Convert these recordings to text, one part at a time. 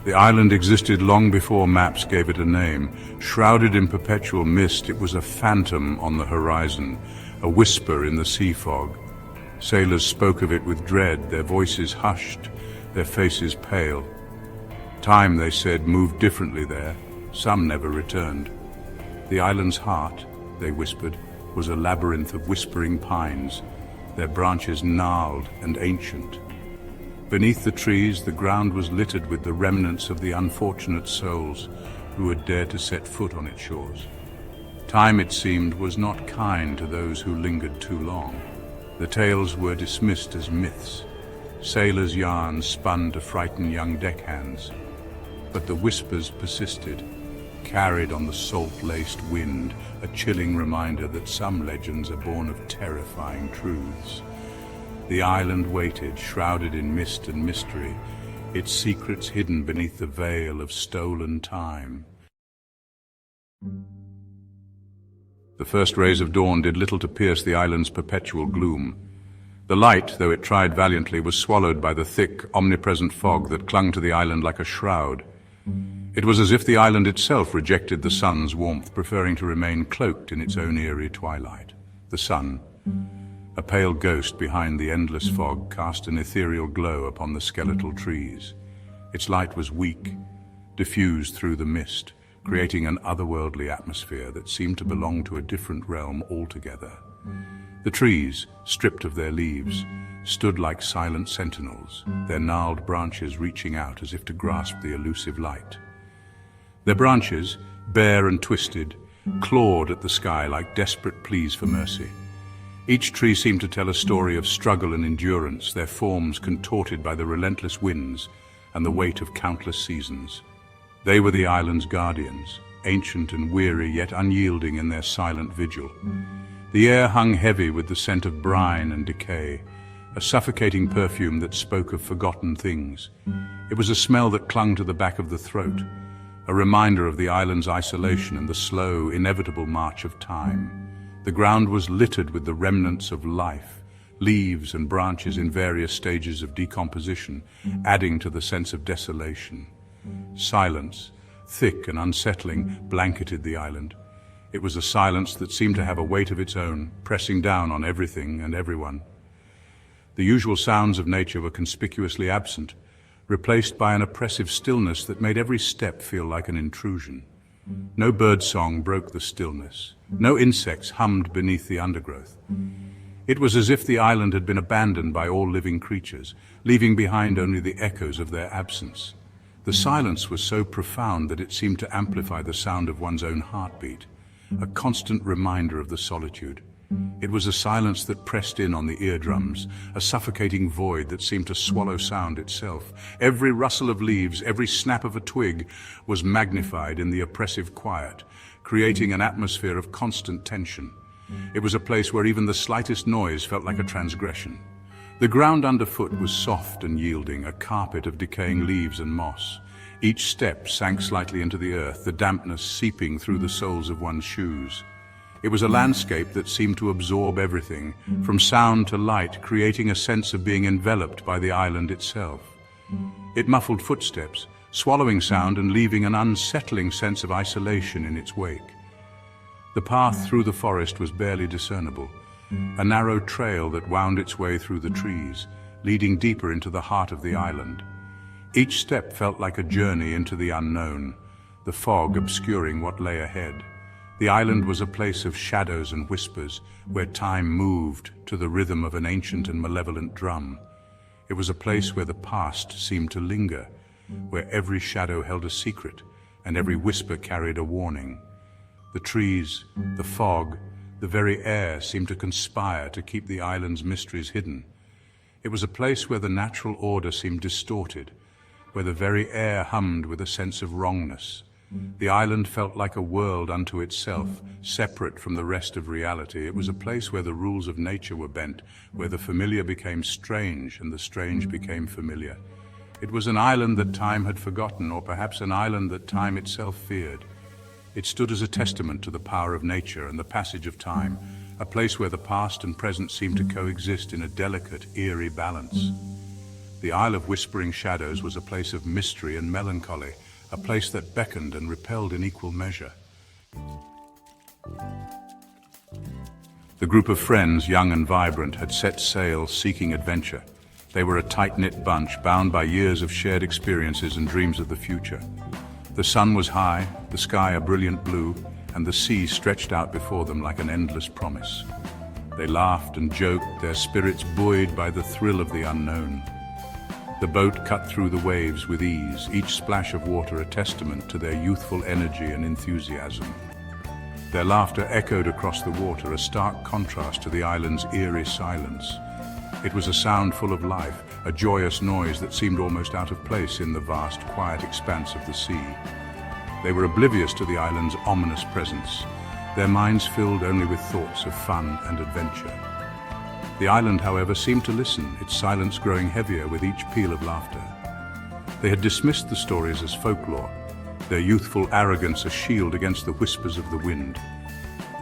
The island existed long before maps gave it a name. Shrouded in perpetual mist, it was a phantom on the horizon, a whisper in the sea fog. Sailors spoke of it with dread, their voices hushed, their faces pale. Time, they said, moved differently there. Some never returned. The island's heart, they whispered, was a labyrinth of whispering pines, their branches gnarled and ancient. Beneath the trees, the ground was littered with the remnants of the unfortunate souls who had dared to set foot on its shores. Time, it seemed, was not kind to those who lingered too long. The tales were dismissed as myths. Sailors' yarns spun to frighten young deckhands. But the whispers persisted, carried on the salt-laced wind, a chilling reminder that some legends are born of terrifying truths. The island waited, shrouded in mist and mystery, its secrets hidden beneath the veil of stolen time. The first rays of dawn did little to pierce the island's perpetual gloom. The light, though it tried valiantly, was swallowed by the thick, omnipresent fog that clung to the island like a shroud. It was as if the island itself rejected the sun's warmth, preferring to remain cloaked in its own eerie twilight. The sun, a pale ghost behind the endless fog, cast an ethereal glow upon the skeletal trees. Its light was weak, diffused through the mist, creating an otherworldly atmosphere that seemed to belong to a different realm altogether. The trees, stripped of their leaves, stood like silent sentinels, their gnarled branches reaching out as if to grasp the elusive light. Their branches, bare and twisted, clawed at the sky like desperate pleas for mercy. Each tree seemed to tell a story of struggle and endurance, their forms contorted by the relentless winds and the weight of countless seasons. They were the island's guardians, ancient and weary, yet unyielding in their silent vigil. The air hung heavy with the scent of brine and decay, a suffocating perfume that spoke of forgotten things. It was a smell that clung to the back of the throat, a reminder of the island's isolation and the slow, inevitable march of time. The ground was littered with the remnants of life, leaves and branches in various stages of decomposition, adding to the sense of desolation. Silence, thick and unsettling, blanketed the island. It was a silence that seemed to have a weight of its own, pressing down on everything and everyone. The usual sounds of nature were conspicuously absent, replaced by an oppressive stillness that made every step feel like an intrusion. No bird song broke the stillness. No insects hummed beneath the undergrowth. It was as if the island had been abandoned by all living creatures, leaving behind only the echoes of their absence. The silence was so profound that it seemed to amplify the sound of one's own heartbeat, a constant reminder of the solitude. It was a silence that pressed in on the eardrums, a suffocating void that seemed to swallow sound itself. Every rustle of leaves, every snap of a twig was magnified in the oppressive quiet, creating an atmosphere of constant tension. It was a place where even the slightest noise felt like a transgression. The ground underfoot was soft and yielding, a carpet of decaying leaves and moss. Each step sank slightly into the earth, the dampness seeping through the soles of one's shoes. It was a landscape that seemed to absorb everything, from sound to light, creating a sense of being enveloped by the island itself. It muffled footsteps, swallowing sound and leaving an unsettling sense of isolation in its wake. The path through the forest was barely discernible, a narrow trail that wound its way through the trees, leading deeper into the heart of the island. Each step felt like a journey into the unknown, the fog obscuring what lay ahead. The island was a place of shadows and whispers, where time moved to the rhythm of an ancient and malevolent drum. It was a place where the past seemed to linger, where every shadow held a secret, and every whisper carried a warning. The trees, the fog, the very air seemed to conspire to keep the island's mysteries hidden. It was a place where the natural order seemed distorted, where the very air hummed with a sense of wrongness. The island felt like a world unto itself, separate from the rest of reality. It was a place where the rules of nature were bent, where the familiar became strange and the strange became familiar. It was an island that time had forgotten, or perhaps an island that time itself feared. It stood as a testament to the power of nature and the passage of time, a place where the past and present seemed to coexist in a delicate, eerie balance. The Isle of Whispering Shadows was a place of mystery and melancholy, a place that beckoned and repelled in equal measure. The group of friends, young and vibrant, had set sail seeking adventure. They were a tight-knit bunch, bound by years of shared experiences and dreams of the future. The sun was high, the sky a brilliant blue, and the sea stretched out before them like an endless promise. They laughed and joked, their spirits buoyed by the thrill of the unknown. The boat cut through the waves with ease, each splash of water a testament to their youthful energy and enthusiasm. Their laughter echoed across the water, a stark contrast to the island's eerie silence. It was a sound full of life, a joyous noise that seemed almost out of place in the vast, quiet expanse of the sea. They were oblivious to the island's ominous presence, their minds filled only with thoughts of fun and adventure. The island, however, seemed to listen, its silence growing heavier with each peal of laughter. They had dismissed the stories as folklore, their youthful arrogance a shield against the whispers of the wind.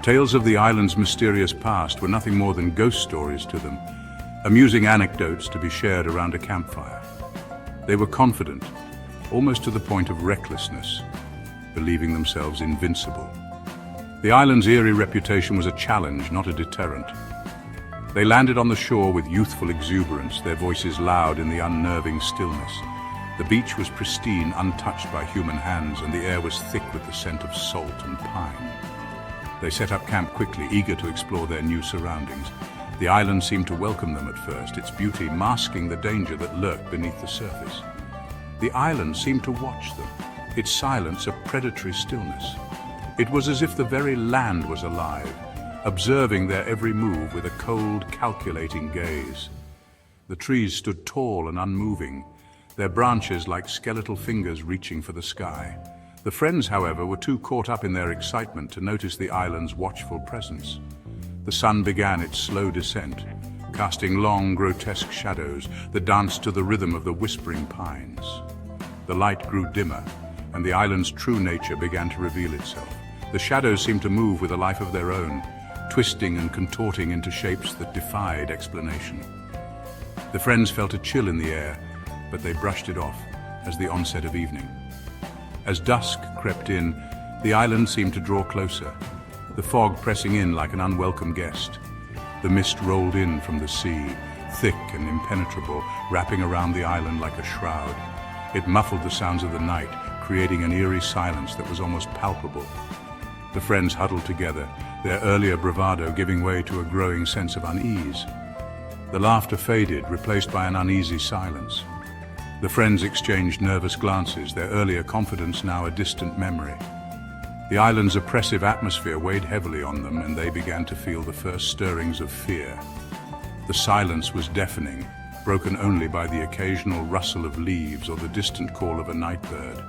Tales of the island's mysterious past were nothing more than ghost stories to them, amusing anecdotes to be shared around a campfire. They were confident, almost to the point of recklessness, believing themselves invincible. The island's eerie reputation was a challenge, not a deterrent. They landed on the shore with youthful exuberance, their voices loud in the unnerving stillness. The beach was pristine, untouched by human hands, and the air was thick with the scent of salt and pine. They set up camp quickly, eager to explore their new surroundings. The island seemed to welcome them at first, its beauty masking the danger that lurked beneath the surface. The island seemed to watch them, its silence a predatory stillness. It was as if the very land was alive, observing their every move with a cold, calculating gaze. The trees stood tall and unmoving, their branches like skeletal fingers reaching for the sky. The friends, however, were too caught up in their excitement to notice the island's watchful presence. The sun began its slow descent, casting long, grotesque shadows that danced to the rhythm of the whispering pines. The light grew dimmer, and the island's true nature began to reveal itself. The shadows seemed to move with a life of their own, twisting and contorting into shapes that defied explanation. The friends felt a chill in the air, but they brushed it off as the onset of evening. As dusk crept in, the island seemed to draw closer, the fog pressing in like an unwelcome guest. The mist rolled in from the sea, thick and impenetrable, wrapping around the island like a shroud. It muffled the sounds of the night, creating an eerie silence that was almost palpable. The friends huddled together, their earlier bravado giving way to a growing sense of unease. The laughter faded, replaced by an uneasy silence. The friends exchanged nervous glances, their earlier confidence now a distant memory. The island's oppressive atmosphere weighed heavily on them, and they began to feel the first stirrings of fear. The silence was deafening, broken only by the occasional rustle of leaves or the distant call of a night bird.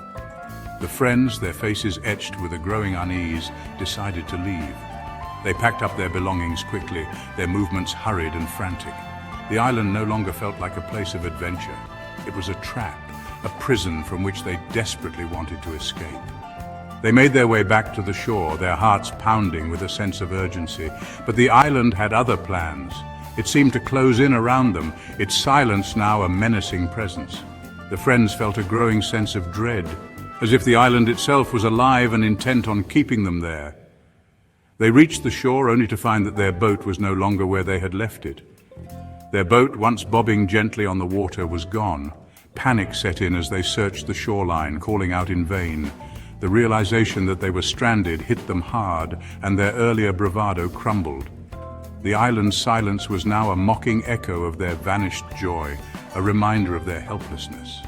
The friends, their faces etched with a growing unease, decided to leave. They packed up their belongings quickly, their movements hurried and frantic. The island no longer felt like a place of adventure. It was a trap, a prison from which they desperately wanted to escape. They made their way back to the shore, their hearts pounding with a sense of urgency. But the island had other plans. It seemed to close in around them, its silence now a menacing presence. The friends felt a growing sense of dread, as if the island itself was alive and intent on keeping them there. They reached the shore only to find that their boat was no longer where they had left it. Their boat, once bobbing gently on the water, was gone. Panic set in as they searched the shoreline, calling out in vain. The realization that they were stranded hit them hard, and their earlier bravado crumbled. The island's silence was now a mocking echo of their vanished joy, a reminder of their helplessness.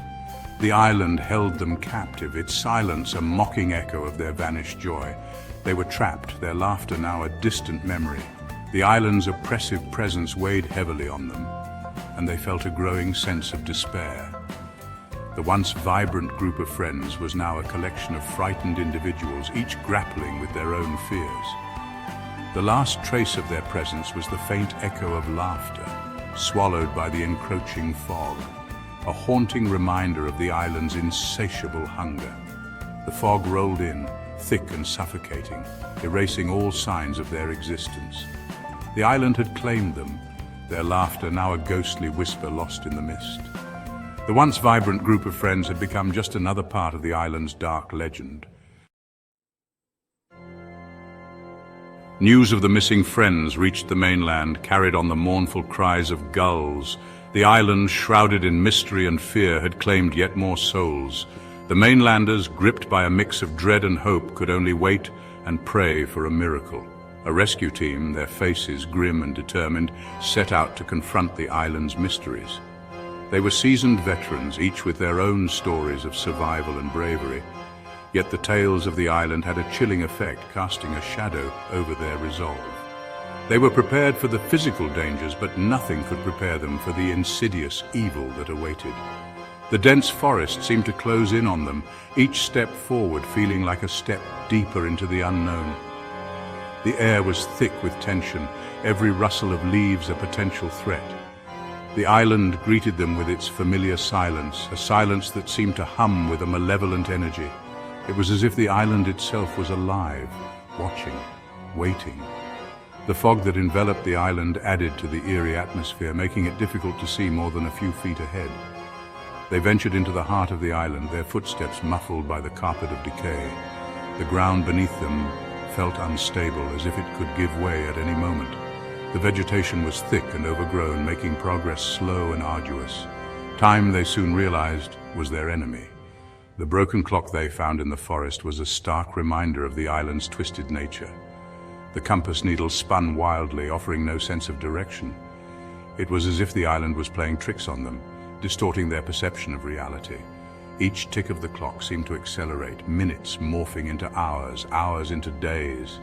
The island held them captive, its silence a mocking echo of their vanished joy. They were trapped, their laughter now a distant memory. The island's oppressive presence weighed heavily on them, and they felt a growing sense of despair. The once vibrant group of friends was now a collection of frightened individuals, each grappling with their own fears. The last trace of their presence was the faint echo of laughter, swallowed by the encroaching fog, a haunting reminder of the island's insatiable hunger. The fog rolled in, thick and suffocating, erasing all signs of their existence. The island had claimed them, their laughter now a ghostly whisper lost in the mist. The once vibrant group of friends had become just another part of the island's dark legend. News of the missing friends reached the mainland, carried on the mournful cries of gulls. The island, shrouded in mystery and fear, had claimed yet more souls. The mainlanders, gripped by a mix of dread and hope, could only wait and pray for a miracle. A rescue team, their faces grim and determined, set out to confront the island's mysteries. They were seasoned veterans, each with their own stories of survival and bravery. Yet the tales of the island had a chilling effect, casting a shadow over their resolve. They were prepared for the physical dangers, but nothing could prepare them for the insidious evil that awaited. The dense forest seemed to close in on them, each step forward feeling like a step deeper into the unknown. The air was thick with tension, every rustle of leaves a potential threat. The island greeted them with its familiar silence, a silence that seemed to hum with a malevolent energy. It was as if the island itself was alive, watching, waiting. The fog that enveloped the island added to the eerie atmosphere, making it difficult to see more than a few feet ahead. They ventured into the heart of the island, their footsteps muffled by the carpet of decay. The ground beneath them felt unstable, as if it could give way at any moment. The vegetation was thick and overgrown, making progress slow and arduous. Time, they soon realized, was their enemy. The broken clock they found in the forest was a stark reminder of the island's twisted nature. The compass needle spun wildly, offering no sense of direction. It was as if the island was playing tricks on them, distorting their perception of reality. Each tick of the clock seemed to accelerate, minutes morphing into hours, hours into days.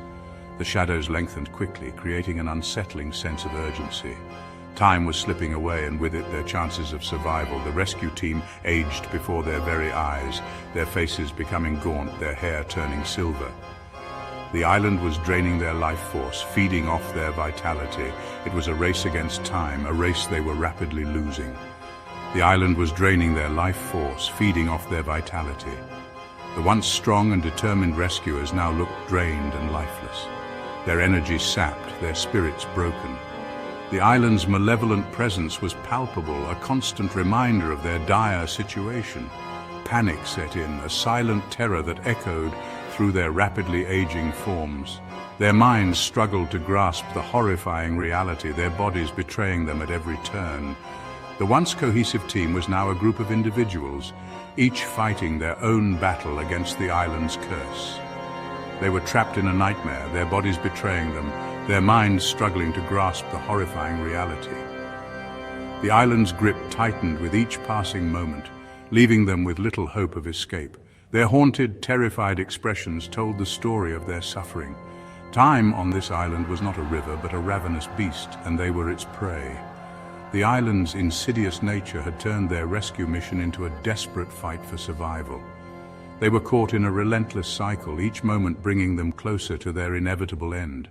The shadows lengthened quickly, creating an unsettling sense of urgency. Time was slipping away, and with it their chances of survival. The rescue team aged before their very eyes, their faces becoming gaunt, their hair turning silver. The island was draining their life force, feeding off their vitality. It was a race against time, a race they were rapidly losing. The island was draining their life force, feeding off their vitality. The once strong and determined rescuers now looked drained and lifeless. Their energy sapped, their spirits broken. The island's malevolent presence was palpable, a constant reminder of their dire situation. Panic set in, a silent terror that echoed through their rapidly aging forms. Their minds struggled to grasp the horrifying reality, their bodies betraying them at every turn. The once cohesive team was now a group of individuals, each fighting their own battle against the island's curse. They were trapped in a nightmare, their bodies betraying them, their minds struggling to grasp the horrifying reality. The island's grip tightened with each passing moment, leaving them with little hope of escape. Their haunted, terrified expressions told the story of their suffering. Time on this island was not a river, but a ravenous beast, and they were its prey. The island's insidious nature had turned their rescue mission into a desperate fight for survival. They were caught in a relentless cycle, each moment bringing them closer to their inevitable end.